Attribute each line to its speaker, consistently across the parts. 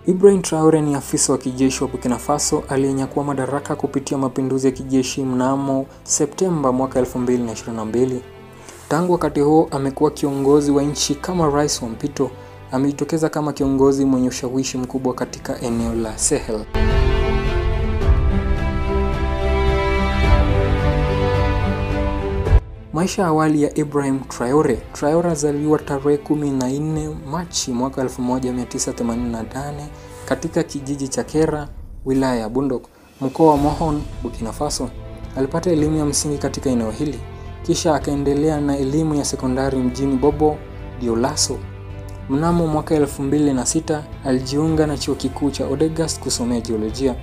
Speaker 1: Ibrahim Traore ni afisa wa kijeshi wa Burkina Faso aliyenyakua madaraka kupitia mapinduzi ya kijeshi mnamo Septemba mwaka 2022. Tangu wakati huo amekuwa kiongozi wa nchi kama rais wa mpito. Amejitokeza kama kiongozi mwenye ushawishi mkubwa katika eneo la Sahel. Maisha awali ya Ibrahim Traore. Traore alizaliwa tarehe 14 Machi mwaka 1988 katika kijiji cha Kera, wilaya ya Bundok, mkoa wa Mohon, Burkina Faso. Alipata elimu ya msingi katika eneo hili, kisha akaendelea na elimu ya sekondari mjini Bobo Dioulasso. Mnamo mwaka 2006 alijiunga na chuo kikuu cha Odegas kusomea jiolojia.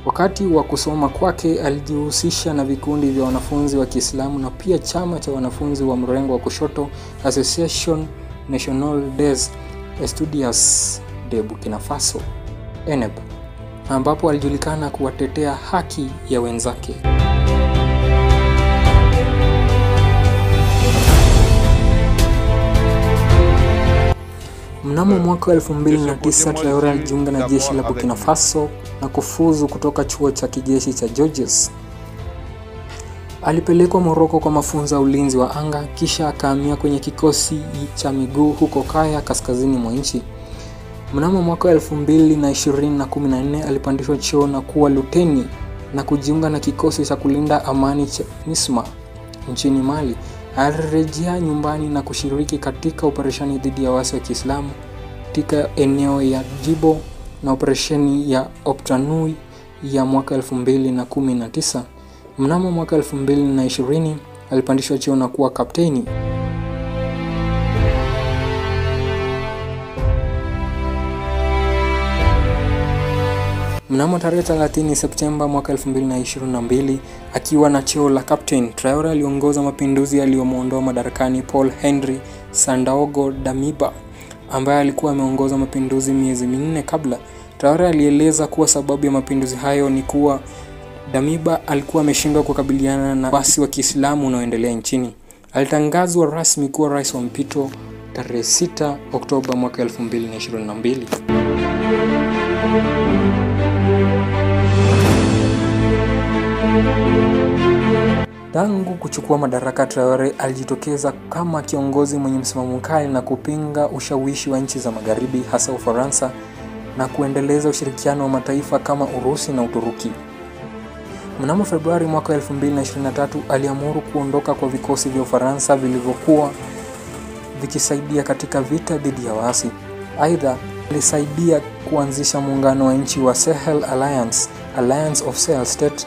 Speaker 1: Wakati wa kusoma kwake alijihusisha na vikundi vya wanafunzi wa Kiislamu na pia chama cha wanafunzi wa mrengo wa kushoto Association Nationale des Etudiants de Burkina Faso, ENEB, ambapo alijulikana kuwatetea haki ya wenzake. Mnamo mwaka 2009 Traore alijiunga na jeshi la Burkina Faso na kufuzu kutoka chuo cha kijeshi cha Georges. Alipelekwa Morocco kwa mafunzo ya ulinzi wa anga, kisha akahamia kwenye kikosi cha miguu huko Kaya, kaskazini mwa nchi. Mnamo mwaka 2014 alipandishwa cheo na kuwa luteni na kujiunga na kikosi cha kulinda amani cha MISMA nchini Mali. Alirejea nyumbani na kushiriki katika operesheni dhidi ya waasi wa Kiislamu katika eneo ya Djibo na operesheni ya Optanui ya mwaka 2019. Mnamo mwaka 2020 alipandishwa cheo na kuwa kapteni. Mnamo tarehe 30 Septemba mwaka 2022 akiwa na cheo la captain, Traore aliongoza mapinduzi yaliyomuondoa madarakani Paul Henri Sandaogo Damiba ambaye alikuwa ameongoza mapinduzi miezi 4 kabla. Traore alieleza kuwa sababu ya mapinduzi hayo ni kuwa Damiba alikuwa ameshindwa kukabiliana na waasi wa Kiislamu unaoendelea nchini. Alitangazwa rasmi kuwa rais wa mpito tarehe 6 Oktoba mwaka 2022. Tangu kuchukua madaraka, Traore alijitokeza kama kiongozi mwenye msimamo mkali na kupinga ushawishi wa nchi za magharibi, hasa Ufaransa, na kuendeleza ushirikiano wa mataifa kama Urusi na Uturuki. Mnamo Februari mwaka 2023 aliamuru kuondoka kwa vikosi vya Ufaransa vilivyokuwa vikisaidia katika vita dhidi ya waasi. Aidha, alisaidia kuanzisha muungano wa nchi wa Sahel Alliance of Sahel State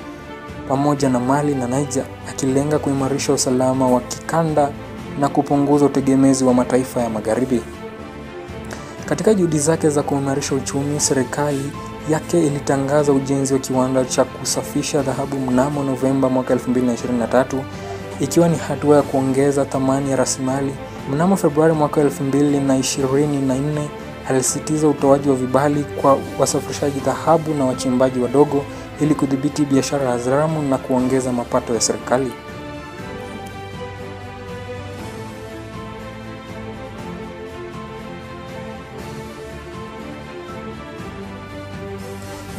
Speaker 1: pamoja na Mali na Niger, akilenga kuimarisha usalama wa kikanda na kupunguza utegemezi wa mataifa ya magharibi. Katika juhudi zake za kuimarisha uchumi, serikali yake ilitangaza ujenzi wa kiwanda cha kusafisha dhahabu mnamo Novemba mwaka 2023, ikiwa ni hatua ya kuongeza thamani ya rasilimali. Mnamo Februari mwaka 2024 alisisitiza utoaji wa vibali kwa wasafirishaji dhahabu na wachimbaji wadogo ili kudhibiti biashara haramu na kuongeza mapato ya serikali.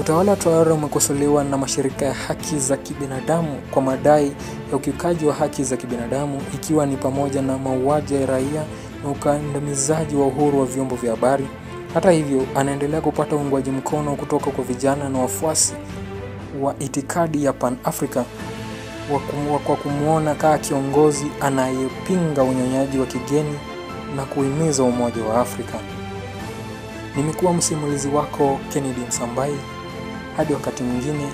Speaker 1: Utawala wa Traore umekosolewa na mashirika ya haki za kibinadamu kwa madai ya ukiukaji wa haki za kibinadamu, ikiwa ni pamoja na mauaji ya raia na ukandamizaji wa uhuru wa vyombo vya habari. Hata hivyo, anaendelea kupata uungwaji mkono kutoka kwa vijana na wafuasi wa itikadi ya Pan-Africa kwa kumuona kama kiongozi anayepinga unyonyaji wa kigeni na kuhimiza umoja wa Afrika. Nimekuwa msimulizi wako Kennedy Msambai. Hadi wakati mwingine.